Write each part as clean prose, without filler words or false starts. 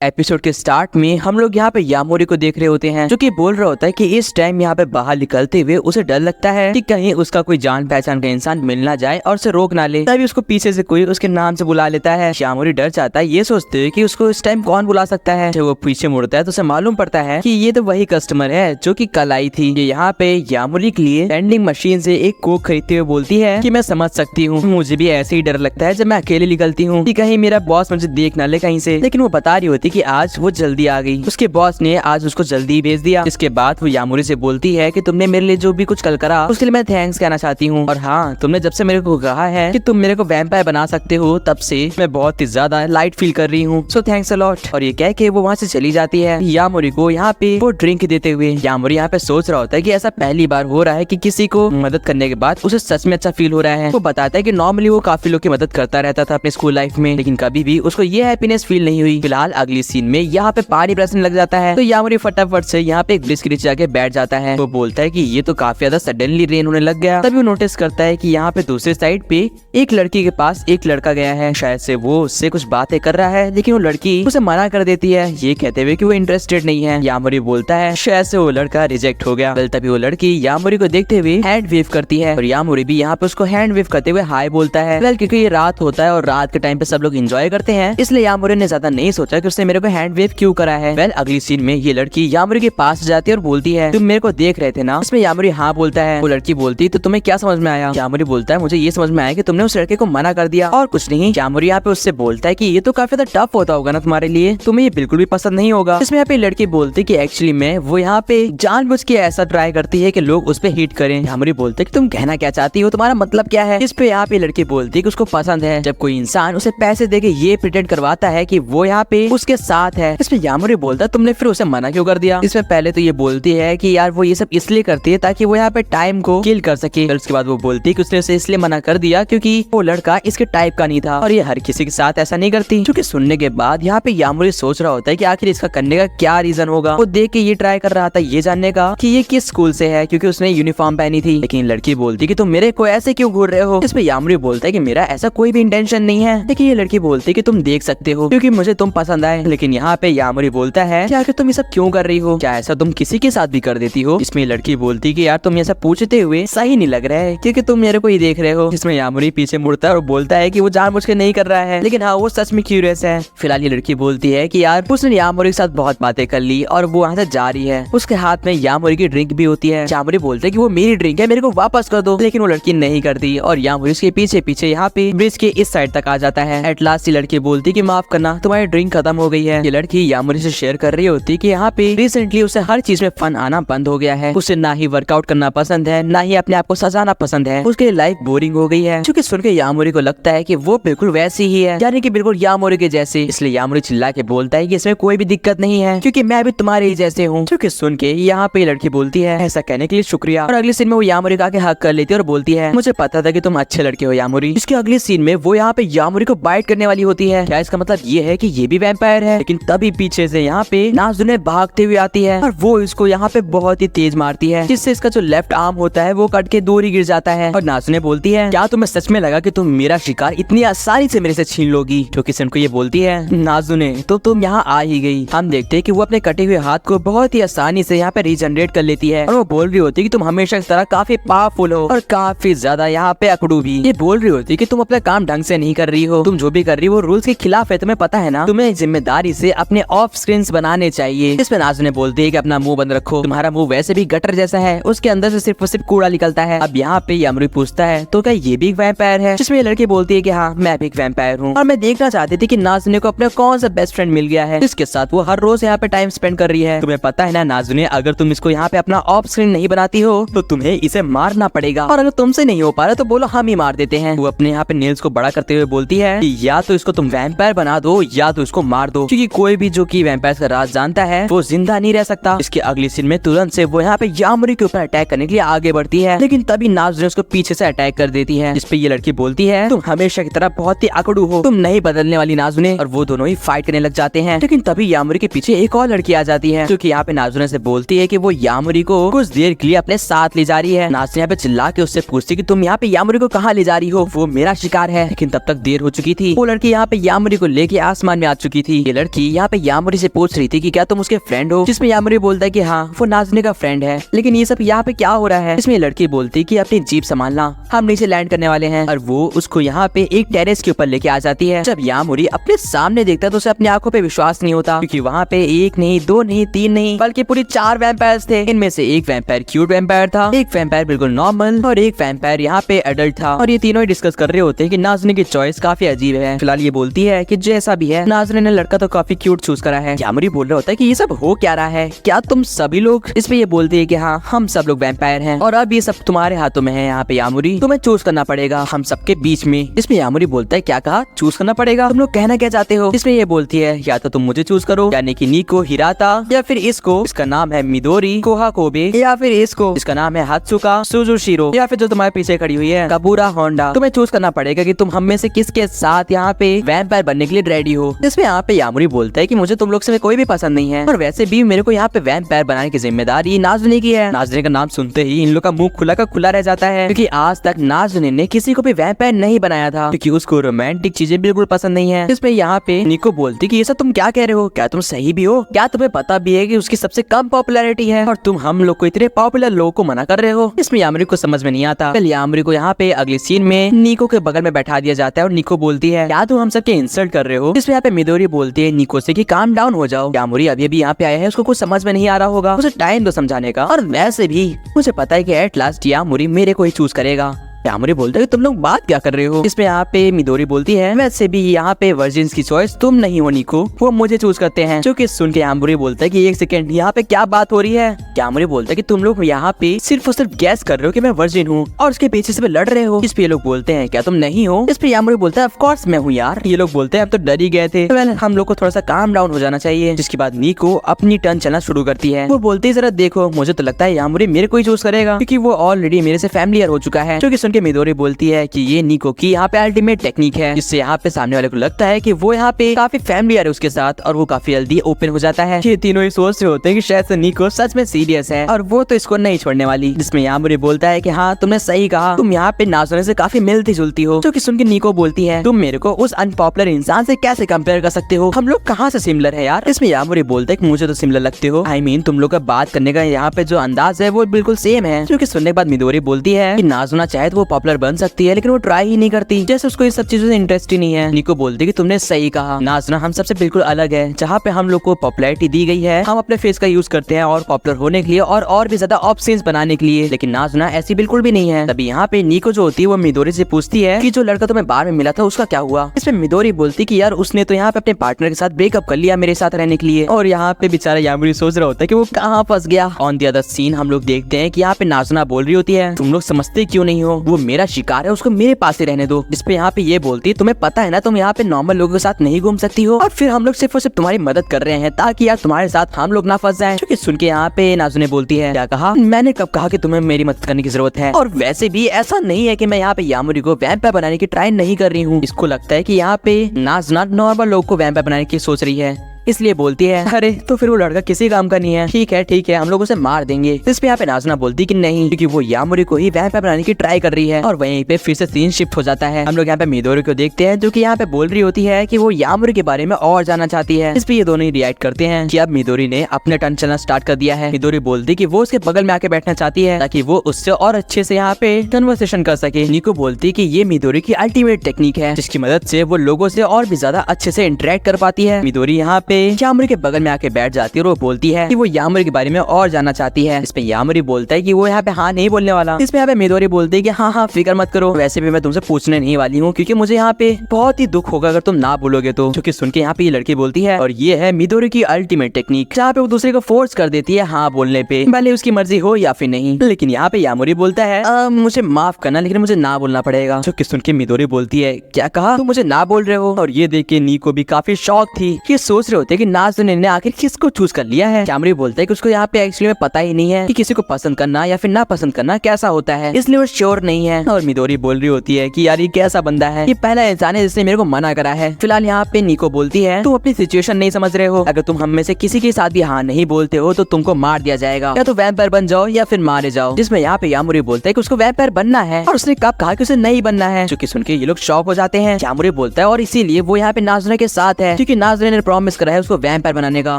Episode के start में हम लोग यहाँ पे यामोरी को देख रहे होते हैं, जो कि बोल रहा होता है कि इस टाइम यहाँ पे बाहर निकलते हुए उसे डर लगता है कि कहीं उसका कोई जान पहचान का इंसान मिल ना जाए और उसे रोक ना ले। तभी उसको पीछे से कोई उसके नाम से बुला लेता है। यामोरी डर जाता है ये सोचते हुए कि उसको इस टाइम कौन बुला सकता है। जब वो पीछे मुड़ता है तो उसे मालूम पड़ता है कि ये तो वही कस्टमर है जो कि कल आई थी। ये यहाँ पे यामोरी के लिए वेंडिंग मशीन से एक कोक खरीदते हुए बोलती है कि मैं समझ सकती हूँ, मुझे भी ऐसे ही डर लगता है जब मैं अकेले निकलती हूँ कि कहीं मेरा बॉस मुझे देख ना ले कहीं से। लेकिन वो बता रही होती कि आज वो जल्दी आ गई, उसके बॉस ने आज उसको जल्दी भेज दिया। इसके बाद वो यामोरी से बोलती है कि तुमने मेरे लिए जो भी कुछ कल करा उसके लिए मैं थैंक्स कहना चाहती हूँ। और हाँ, तुमने जब से मेरे को कहा है कि तुम मेरे को वैम्पायर बना सकते हो तब से मैं बहुत ही ज्यादा लाइट फील कर रही हूँ, सो थैंक्स अ लॉट। और ये कह के वो वहाँ से चली जाती है यामोरी को यहाँ पे वो ड्रिंक देते हुए। यामोरी यहाँ पे सोच रहा होता है कि ऐसा पहली बार हो रहा है कि किसी को मदद करने के बाद उसे सच में अच्छा फील हो रहा है। वो बताता है कि नॉर्मली वो काफी लोग की मदद करता रहता था अपने स्कूल लाइफ में, लेकिन कभी भी उसको ये हैप्पीनेस फील नहीं हुई। फिलहाल अगली सीन में यहाँ पे पानी बरसने लग जाता है तो यामोरी फटाफट से यहाँ पे एक ब्रिज के नीचे जाके बैठ जाता है। वो बोलता है कि ये तो काफी ज्यादा सडनली रेन होने लग गया। तभी वो नोटिस करता है कि यहाँ पे दूसरी साइड पे एक लड़की के पास एक लड़का गया है, शायद से वो उससे कुछ बातें कर रहा है, लेकिन वो लड़की उसे मना कर देती है ये कहते हुए कि वो इंटरेस्टेड नहीं है। यामोरी बोलता है शायद से वो लड़का रिजेक्ट हो गया। तभी वो लड़की यामोरी को देखते हुए हैंड वेव करती है और यामोरी भी यहाँ पे उसको हैंड वेव करते हुए हाय बोलता है। क्योंकि ये रात होता है और रात के टाइम पे सब लोग एंजॉय करते हैं, इसलिए यामोरी ने ज्यादा नहीं सोचा कि उसने मेरे को हैंड वेव क्यों करा है। अगली सीन में ये लड़की यामोरी के पास जाती है और बोलती है तुम मेरे को देख रहे थे ना। इसमें यामोरी हाँ बोलता है। वो लड़की बोलती तो तुम्हें क्या समझ में आया। यामोरी बोलता है मुझे ये समझ में आया कि तुमने उस लड़के को मना कर दिया और कुछ नहीं। यामोरी यहाँ पे उससे बोलता है कि ये तो काफी ज्यादा टफ होता होगा ना तुम्हारे लिए, तुम्हें ये बिल्कुल भी पसंद नहीं होगा। इसमें यहाँ पे लड़की बोलती कि एक्चुअली में वो यहाँ पे जानबूझ के ऐसा ट्राई करती है कि लोग उस पे हिट करें। यामोरी बोलते कि तुम कहना क्या चाहती हो, तुम्हारा मतलब क्या है। इस पे यहाँ पे लड़की बोलती कि उसको पसंद है जब कोई इंसान उसे पैसे देके ये प्रिटेंड करवाता है कि वो यहाँ पे उसके साथ है। इसमें यामोरी बोलता है तुमने फिर उसे मना क्यों कर दिया। इसमें पहले तो ये बोलती है कि यार वो ये सब इसलिए करती है ताकि वो यहाँ पे टाइम को किल कर सके। फिर उसके बाद वो बोलती है कि उसने उसे इसलिए मना कर दिया क्योंकि वो लड़का इसके टाइप का नहीं था और ये हर किसी के साथ ऐसा नहीं करती। क्योंकि सुनने के बाद यहाँ पे यामोरी सोच रहा होता है कि आखिर इसका करने का क्या रीजन होगा। वो देख के ये ट्राई कर रहा था ये जानने का कि ये किस स्कूल से है, क्योंकि उसने यूनिफॉर्म पहनी थी। लेकिन लड़की बोलती कि तुम मेरे को ऐसे क्यों घूर रहे हो। इसमें यामोरी बोलता है कि मेरा ऐसा कोई भी इंटेंशन नहीं है। लेकिन ये लड़की बोलती है कि तुम देख सकते हो क्योंकि मुझे तुम पसंद आए। लेकिन यहाँ पे यामोरी बोलता है कि आखिर तुम ये सब क्यों कर रही हो, क्या ऐसा तुम किसी के साथ भी कर देती हो। इसमें लड़की बोलती कि यार तुम ये सब पूछते हुए सही नहीं लग रहा है क्योंकि तुम मेरे को ही देख रहे हो। इसमें यामोरी पीछे मुड़ता है और बोलता है कि वो जानबूझ के नहीं कर रहा है, लेकिन हाँ वो सच में क्यूरियस है। फिलहाल ये लड़की बोलती है कि यार उसने यामोरी के साथ बहुत बातें कर ली और वो वहाँ से जा रही है। उसके हाथ में यामोरी की ड्रिंक भी होती है। यामोरी बोलते है कि वो मेरी ड्रिंक है, मेरे को वापस कर दो। लेकिन वो लड़की नहीं करती और यामोरी उसके पीछे पीछे यहाँ पे ब्रिज के इस साइड तक आ जाता है। एट लास्ट ये लड़की बोलती कि माफ करना तुम्हारी ड्रिंक खत्म हो गई है। ये लड़की यामोरी से शेयर कर रही होती कि यहाँ पे रिसेंटली उसे हर चीज में फन आना बंद हो गया है। उसे ना ही वर्कआउट करना पसंद है, ना ही अपने आप को सजाना पसंद है। उसके लाइफ बोरिंग हो गई है। क्योंकि सुन के यामोरी को लगता है कि वो बिल्कुल वैसी ही है, यानी कि बिल्कुल यामोरी के जैसे। इसलिए यामोरी चिल्ला के बोलता है कि इसमें कोई भी दिक्कत नहीं है क्योंकि मैं भी तुम्हारे ही जैसे हूँ। क्योंकि सुन के यहाँ पे लड़की बोलती है ऐसा कहने के लिए शुक्रिया। और अगले सीन में वो यामोरी का आके हक कर लेती है और बोलती है मुझे पता था कि तुम अच्छे लड़के हो यामोरी। इसके अगले सीन में वो यहाँ पे यामोरी को बाइट करने वाली होती है। क्या इसका मतलब ये है कि ये भी वैम्पायर है। लेकिन तभी पीछे से यहाँ पे नाज़ुने भागते हुए आती है और वो इसको यहाँ पे बहुत ही तेज मारती है, जिससे इसका जो लेफ्ट आर्म होता है वो कट के दूर ही गिर जाता है। और नाज़ुने बोलती है क्या तुम्हें सच में लगा कि तुम मेरा शिकार इतनी आसानी से मेरे से छीन लोगी। जो कि को ये बोलती है नाज़ुने तो तुम यहाँ आ ही गई। हम देखते हैं कि वो अपने कटे हुए हाथ को बहुत ही आसानी से यहाँ पे रीजनरेट कर लेती है और वो बोल रही होती है कि तुम हमेशा इस तरह काफी पावरफुल हो और काफी ज्यादा यहाँ पे अकड़ू भी। ये बोल रही होती है कि तुम अपना काम ढंग से नहीं कर रही हो, तुम जो भी कर रही हो वो रूल्स के खिलाफ है, तुम्हें पता है ना। तुम्हें जिम्मेदारी से अपने ऑफ स्क्रीन बनाने चाहिए। इसमें नाज़ुने बोलती है कि अपना मुंह बंद रखो, तुम्हारा मुंह वैसे भी गटर जैसा है, उसके अंदर से सिर्फ कूड़ा निकलता है। अब यहाँ पे यामोरी पूछता है तो क्या ये भी एक वैम्पायर है। जिसमें ये लड़की बोलती है कि हाँ मैं भी एक वैम्पायर हूँ और मैं देखना चाहती थी कि नाज़ुने को अपना कौन सा बेस्ट फ्रेंड मिल गया है जिसके साथ वो हर रोज यहाँ पे टाइम स्पेंड कर रही है। तुम्हें पता है ना नाज़ुने, अगर तुम इसको यहाँ पे अपना ऑफ स्क्रीन नहीं बनाती हो तो तुम्हें इसे मारना पड़ेगा और अगर तुमसे नहीं हो पा रहा तो बोलो हम ही मार देते हैं। वो अपने यहाँ पे नेल्स को बड़ा करते हुए बोलती है कि या तो इसको तुम वैम्पायर बना दो या तो इसको मार दो, क्योंकि कोई भी जो कि वैम्पायर का राज जानता है वो जिंदा नहीं रह सकता। इसके अगली सीन में तुरंत से वो यहाँ पे यामोरी के ऊपर अटैक करने के लिए आगे बढ़ती है, लेकिन तभी नाज़ुने उसको पीछे से अटैक कर देती है। जिसपे ये लड़की बोलती है तुम हमेशा की तरह बहुत ही अकड़ू हो, तुम नहीं बदलने वाली नाज़ुने। और वो दोनों ही फाइट करने लग जाते हैं। लेकिन तभी यामोरी के पीछे एक और लड़की आ जाती है जो कि यहाँ पे नाज़ुने से बोलती है कि वो यामोरी को कुछ देर के लिए अपने साथ ले जा रही है। नाज़ुने यहाँ पे चिल्ला के उससे पूछती कि तुम यहाँ पे यामोरी को कहाँ ले जा रही हो, वो मेरा शिकार है। लेकिन तब तक देर हो चुकी थी। वो लड़की यहाँ पे यामोरी को लेके आसमान में आ चुकी थी। ये लड़की यहाँ पे यामुरी से पूछ रही थी कि क्या तुम उसके फ्रेंड हो, जिसमें यामुरी बोलता है कि हाँ वो नाज़ने का फ्रेंड है। लेकिन ये सब यहाँ पे क्या हो रहा है? इसमें ये लड़की बोलती कि अपनी जीप संभालना, हम नीचे लैंड करने वाले हैं। और वो उसको यहाँ पे एक टेरेस के ऊपर लेके आ जाती है। जब यामुरी अपने सामने देखता है तो उसे अपनी आंखों पे विश्वास नहीं होता, क्योंकि वहाँ पे एक नहीं, दो नहीं, तीन नहीं, बल्कि पूरी 4 वैम्पायर्स थे। इनमें से एक वैम्पायर क्यूट वैम्पायर था, एक वैम्पायर बिल्कुल नॉर्मल और एक वैम्पायर यहाँ पे एडल्ट था। और ये तीनों ही डिस्कस कर रहे होते हैं कि नाज़ने की चॉइस काफी अजीब है। फिलहाल ये बोलती है कि जैसा भी है नाज़ने ने लड़का तो काफी क्यूट चूज करा है। यामुरी बोल रहा होता है कि ये सब हो क्या रहा है, क्या तुम सभी लोग? इस पे ये बोलती है कि हाँ हम सब लोग वैम्पायर हैं और अब ये सब तुम्हारे हाथों में है। यहाँ पे यामुरी तुम्हें चूज करना पड़ेगा हम सबके बीच में। इसमें यामुरी बोलता है क्या कहा, चूज करना पड़ेगा? तुम लोग कहना क्या चाहते हो? इसमें ये बोलती है या तो तुम मुझे चूज करो, यानी कि निको हिराता, या फिर इसको, इसका नाम है मिदोरी कोहाकोबे, या फिर इसको, इसका नाम है हात्सुका सुजुशिरो, या फिर जो तुम्हारे पीछे खड़ी हुई है काबूरा होंडा। तुम्हें चूज करना पड़ेगा कि तुम हम में से किसके साथ यहाँ पे वैम्पायर बनने के लिए रेडी हो। इसमें यहाँ पे यामुरी बोलता है कि मुझे तुम लोग से कोई भी पसंद नहीं है और वैसे भी मेरे को यहाँ पे वैम्पायर बनाने की जिम्मेदारी नाज़ने की है। नाज़ने का नाम सुनते ही इन लोग का मुंह खुला का खुला रह जाता है, क्योंकि आज तक नाज़ने ने किसी को भी वैम्पायर नहीं बनाया था, क्योंकि उसको रोमांटिक चीजें बिल्कुल पसंद नहीं है। इसमें यहाँ पे निको बोलती कि ये सब तुम क्या कह रहे हो, क्या तुम सही भी हो? क्या तुम्हें पता भी है कि उसकी सबसे कम पॉपुलैरिटी है और तुम हम लोग को इतने पॉपुलर लोगों को मना कर रहे हो? इसमें यामुरी को समझ में नहीं आता। फिर यामुरी को यहाँ पे अगले सीन में निको के बगल में बैठा दिया जाता है और निको बोलती है क्या तुम हम सबके इंसल्ट कर रहे हो? इसमें यहाँ पे मिदोरी बोलती है निको से कि काम डाउन हो जाओ, यामुरी अभी अभी यहाँ पे आया है, उसको कुछ समझ में नहीं आ रहा होगा, उसे टाइम दो समझाने का। और वैसे भी मुझे पता है कि एट लास्ट यामुरी मेरे को ही चूज करेगा। यामुरी बोलता है कि तुम लोग बात क्या कर रहे हो? इसमें यहाँ पे मिदोरी बोलती है वैसे भी यहाँ पे वर्जिन्स की चॉइस तुम नहीं हो निको, वो मुझे चूज करते हैं। जो कि सुन के यामुरी बोलता है कि एक सेकंड, यहाँ पे क्या बात हो रही है? यामुरी बोलता है कि तुम लोग यहाँ पे सिर्फ और सिर्फ गैस कर रहे हो कि मैं वर्जिन हूँ और उसके पीछे से लड़ रहे हो। इस पे ये लोग बोलते हैं क्या तुम नहीं हो? इस पे यामुरी बोलता है ऑफ कोर्स मैं हूँ यार। ये लोग बोलते हैं अब तो डर ही गए थे, हम लोग को थोड़ा सा काम डाउन हो जाना चाहिए। जिसके बाद निको अपनी टर्न चलना शुरू करती है। वो बोलती है जरा देखो, मुझे तो लगता है यामुरी मेरे को ही चूज करेगा, क्योंकि वो ऑलरेडी मेरे से फैमिलियर हो चुका है। जो कि सुन के मिदोरी बोलती है कि ये निको की यहाँ पे अल्टीमेट टेक्निक है, जिससे यहाँ पे सामने वाले को लगता है कि वो यहाँ पे काफी फैमिलियर है उसके साथ और वो काफी जल्दी ओपन हो जाता है। ये तीनों ही सोच रहे होते हैं कि शायद से निको सच में सीरियस है और वो तो इसको नहीं छोड़ने वाली। जिसमें यामुरी बोलता है कि हाँ तुमने सही कहा, तुम यहाँ पे नाज़ने से काफी मिलती जुलती हो। जो कि सुन के निको बोलती है तुम मेरे को उस अनपॉपुलर इंसान से कैसे कंपेयर कर सकते हो, हम लोग कहाँ से सिमिलर है यार? इसमें यामुरी बोलता है कि मुझे तो सिमिलर लगते हो, आई मीन तुम लोग का बात करने का यहाँ पे जो अंदाज है वो बिल्कुल सेम है। जो कि सुनने के बाद मिदोरी बोलती है कि नाज़ना चाहे तो वो पॉपुलर बन सकती है, लेकिन वो ट्राई ही नहीं करती, जैसे उसको इस सब चीजों से इंटरेस्ट ही नहीं है। निको बोलती कि तुमने सही कहा, नाज़ना हम सबसे बिल्कुल अलग है। जहाँ पे हम लोग को पॉपुलैरिटी दी गई है, हम अपने फेस का यूज करते हैं और पॉपुलर होने के लिए और भी ज्यादा ऑप्शंस बनाने के लिए, लेकिन नाज़ना ऐसी बिल्कुल भी नहीं है। तभी यहाँ पे निको जो होती है वो मिदोरी से पूछती है कि जो लड़का तुम्हें बार में मिला था उसका क्या हुआ? इसमें मिदोरी बोलती कि यार उसने तो यहाँ पे अपने पार्टनर के साथ ब्रेकअप कर लिया मेरे साथ रहने के लिए। और यहाँ पे बेचारा यामुरी सोच रहा होता है कि वो कहाँ फंस गया। ऑन द अदर सीन हम लोग देखते हैं कि यहाँ पे नाज़ना बोल रही होती है तुम लोग समझते क्यों नहीं हो, वो मेरा शिकार है, उसको मेरे पास ही रहने दो। इस पे यहाँ पे ये बोलती है तुम्हें पता है ना तुम यहाँ पे नॉर्मल लोगों के साथ नहीं घूम सकती हो और फिर हम लोग सिर्फ और सिर्फ तुम्हारी मदद कर रहे हैं ताकि यार तुम्हारे साथ हम लोग ना फंस जाएं। क्योंकि सुन के यहाँ पे नाज़ुने बोलती है क्या कहा, मैंने कब कहा कि तुम्हें मेरी मदद करने की जरूरत है? और वैसे भी ऐसा नहीं है कि मैं यहाँ पे यामुरी को वैम्पायर बनाने की ट्राई नहीं कर रही हूँ। इसको लगता है कि यहाँ पे नाज़ना नॉर्मल लोग को वैम्पायर बनाने की सोच रही है, इसलिए बोलती है अरे तो फिर वो लड़का किसी काम का नहीं है, ठीक है हम लोग उसे मार देंगे। इस पे यहाँ पे नाज़ना बोलती कि नहीं, क्योंकि वो यामुरी को ही वैम्पायर बनाने की ट्राई कर रही है। और वहीं पे फिर से सीन शिफ्ट हो जाता है। हम लोग यहाँ पे मिदोरी को देखते हैं जो कि यहाँ पे बोल रही होती है कि वो यामुरी के बारे में और जानना चाहती है। इस पे ये दोनों ही रिएक्ट करते हैं कि अब मिदोरी ने अपने टर्न चलना स्टार्ट कर दिया है। मिदोरी बोलती कि वो उसके बगल में आके बैठना चाहती है ताकि वो उससे और अच्छे से यहाँ पे कन्वर्सेशन कर सके। निको बोलती कि ये मिदोरी की अल्टीमेट टेक्निक है, जिसकी मदद से वो लोगों से और भी ज्यादा अच्छे से इंटरेक्ट कर पाती है। मिदोरी यहाँ पे यामुरी के बगल में आके बैठ जाती है और वो बोलती है कि वो यामुरी के बारे में और जानना चाहती है। इसमें यामुरी बोलता है कि वो यहाँ पे हाँ नहीं बोलने वाला। इसमें यहाँ पे मिदोरी बोलती है कि हाँ फिक्र मत करो, वैसे भी मैं तुमसे पूछने नहीं वाली हूँ क्योंकि मुझे यहाँ पे बहुत ही दुख होगा अगर तुम ना बोलोगे तो। जो कि सुन के यहाँ पे ये लड़की बोलती है और ये है मिदोरी की अल्टीमेट टेक्निक, जहाँ पे वो दूसरे को फोर्स कर देती है हाँ बोलने पे, भले उसकी मर्जी हो या फिर नहीं। लेकिन यहाँ पे यामुरी बोलता है मुझे माफ करना लेकिन मुझे ना बोलना पड़ेगा। जो कि सुन के मिदोरी बोलती है क्या कहा, तुम मुझे ना बोल रहे हो? और ये देख के निको भी काफी शॉक थी कि सोच रहे होते हैं कि नाज़नीन ने आखिर किसको चूज कर लिया है। कैमरी बोलता है कि उसको यहाँ पे एक्चुअली में पता ही नहीं है कि किसी को पसंद करना या फिर ना पसंद करना कैसा होता है, इसलिए वो श्योर नहीं है। और मिदोरी बोल रही होती है कि यार ये कैसा बंदा है, ये पहला इंसान है जिसने मेरे को मना करा है। फिलहाल यहाँ पे निको बोलती है तुम अपनी सिचुएशन नहीं समझ रहे हो, अगर तुम हम में से किसी के साथ भी हाँ नहीं बोलते हो तो तुमको मार दिया जाएगा, या तो वैम्पायर बन जाओ या फिर मारे जाओ। जिसमें यहाँ पे यामुरी बोलता है कि उसको वैम्पायर बनना है और उसने कब कहा कि उसे नहीं बनना है, जो कि सुन के ये लोग शॉक हो जाते हैं। यामुरी बोलता है और इसीलिए वो यहाँ पे नाज़नीन के साथ है क्योंकि नाज़नीन ने प्रॉमिस करा है उसको वैम्पायर बनाने का।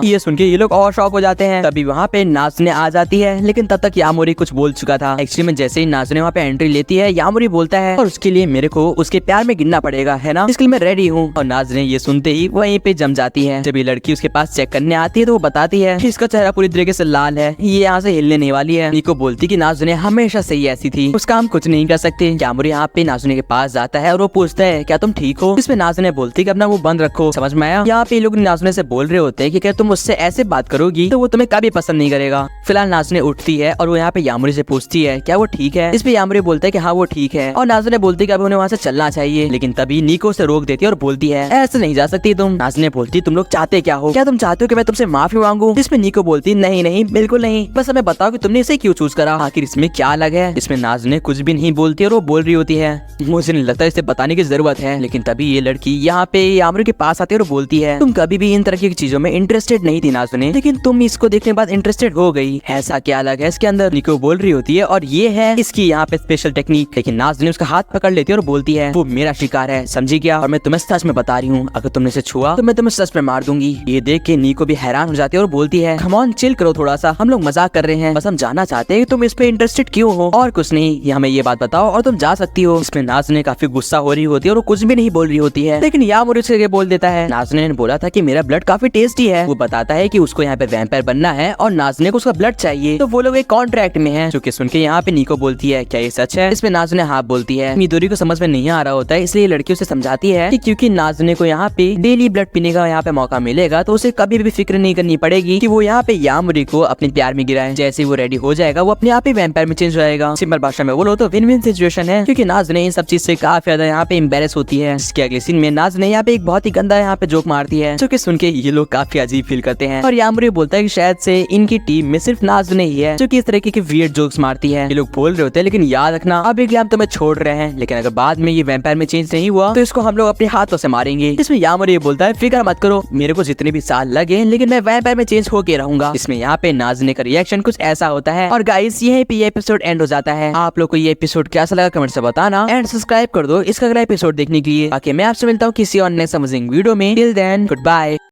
ये सुन के ये लोग और शॉक हो जाते हैं। तभी वहाँ पे नाज़नीन आ जाती है, लेकिन तब तक यामुरी कुछ बोल चुका था। एक्चुअली में जैसे ही नाज़नीन वहाँ पे एंट्री लेती है, यामुरी बोलता है और उसके लिए मेरे को उसके प्यार में गिरना पड़ेगा, है ना, इसके लिए मैं रेडी हूँ। और नाज़नीन ये सुनते ही वहीं पे जम जाती है। जब ये लड़की उसके पास चेक करने आती है तो वो बताती है इसका चेहरा पूरी तरीके से लाल है, ये यहाँ से हिलने नहीं वाली है। निको बोलती कि नाज़नीन हमेशा से ही ऐसी थी, उसका हम कुछ नहीं कर सकते। यामुरी यहाँ पे नाज़नीन के पास जाता है और वो पूछता है क्या तुम ठीक हो। इसमें नाज़नीन बोलती कि अपना मुंह बंद रखो, समझ में आया। यहाँ पे लोग नाज़नीन से बोल रहे होते हैं कि क्या तुम उससे ऐसे बात करोगी तो वो तुम्हें कभी पसंद नहीं करेगा। फिलहाल नाज़नीन उठती है और वो यहाँ पे यामुरी से पूछती है क्या वो ठीक है। इस पे यामुरी बोलता है कि हाँ वो ठीक है, और नाज़नीन बोलती है कि अभी उन्हें वहाँ से चलना चाहिए, लेकिन तभी निको से रोक देती है और बोलती है ऐसे नहीं जा सकती तुम। नाज़नीन बोलती तुम लोग चाहते क्या हो, क्या तुम चाहते हो कि मैं तुमसे माफी मांगू। इसमें निको बोलती नहीं नहीं बिल्कुल नहीं, बस हमें बताओ कि तुमने इसे क्यों चूज करा, आखिर इसमें क्या अलग है। इसमें नाज़नीन कुछ भी नहीं बोलती और वो बोल रही होती है मुझे नहीं लगता इसे बताने की जरूरत है। लेकिन तभी ये लड़की यहाँ पे यामुरी के पास आती है और बोलती है तुम कभी भी इन तरह की चीजों में इंटरेस्टेड नहीं थी नाज़नीन, लेकिन तुम इसको देखने के बाद इंटरेस्टेड हो गई, ऐसा क्या अलग है इसके अंदर। निको बोल रही होती है और ये है इसकी यहाँ पे स्पेशल टेक्निक। लेकिन नाज़नीन उसका हाथ पकड़ लेती है और बोलती है वो मेरा शिकार है, समझी क्या, और मैं तुम्हें सच में बता रही हूँ, अगर तुमने इसे छुआ तो मैं तुम्हें सच में मार दूंगी। ये देख के निको भी हैरान हो जाती है और बोलती है कम ऑन चिल करो थोड़ा सा, हम लोग मजाक कर रहे हैं, बस हम जानना चाहते हैं कि तुम इस पे इंटरेस्टेड क्यों हो और कुछ नहीं, ये हमें ये बात बताओ और तुम जा सकती हो। इसमें नाज़नीन काफी गुस्सा हो रही होती है और वो कुछ भी नहीं बोल रही होती है, लेकिन यामुरी उसके बोल देता है नाज़नीन ने बोला था कि मेरा ब्लड काफी टेस्टी है। वो बताता है कि उसको यहाँ पे वैम्पायर बनना है और नाज़नीन को उसका ब्लड चाहिए, तो वो लोग एक कॉन्ट्रैक्ट में हैं। जो कि सुन के यहाँ पे निको बोलती है क्या ये सच है। इसमें नाज़नीन हाँ बोलती है। मिदोरी को समझ में नहीं आ रहा होता है, इसलिए लड़की उसे समझाती है कि क्योंकि नाज़नीन को यहाँ पे डेली ब्लड पीने का यहाँ पे मौका मिलेगा तो उसे कभी भी फिक्र नहीं करनी पड़ेगी कि वो यहाँ पे यामुरी को अपने प्यार में गिराए। जैसे वो रेडी हो जाएगा वो अपने आप ही वैम्पायर में चेंज हो जाएगा। सिंपल भाषा में बोलो तो विन विन सिचुएशन है, क्योंकि नाज़नीन इन सब चीज से काफी ज्यादा यहाँ पे एम्बेरस होती है। इसके अगले सीन में नाज़नीन यहाँ पे एक बहुत ही गंदा यहाँ पे जोक मारती है, जो कि सुन के ये लोग काफी अजीब फील करते हैं। और यामुरी बोलता है कि शायद से इनकी टीम में सिर्फ नाज़नीन ही है जो कि इस तरीके के वियर्ड जोक्स मारती है। ये लोग बोल रहे होते हैं लेकिन याद रखना अभी के लिए हम तुम्हें छोड़ रहे हैं, लेकिन अगर बाद में ये वैम्पायर में चेंज नहीं हुआ तो इसको हम लोग अपने हाथों से मारेंगे। इसमें यामुरी बोलता है फिक्र मत करो, मेरे को जितने भी साल लगे लेकिन मैं वैम्पायर में चेंज होके रहूंगा। इसमें यहाँ पे नाज़नीन का रिएक्शन कुछ ऐसा होता है। और गाइस यहीं पे ये एपिसोड एंड हो जाता है। आप लोग को ये एपिसोड कैसा लगा कमेंट से बताना एंड सब्सक्राइब कर दो इसका अगला एपिसोड देखने के लिए। बाकी मैं आपसे मिलता हूँ किसी और नेक्स्ट अमेजिंग वीडियो में। Till then good bye.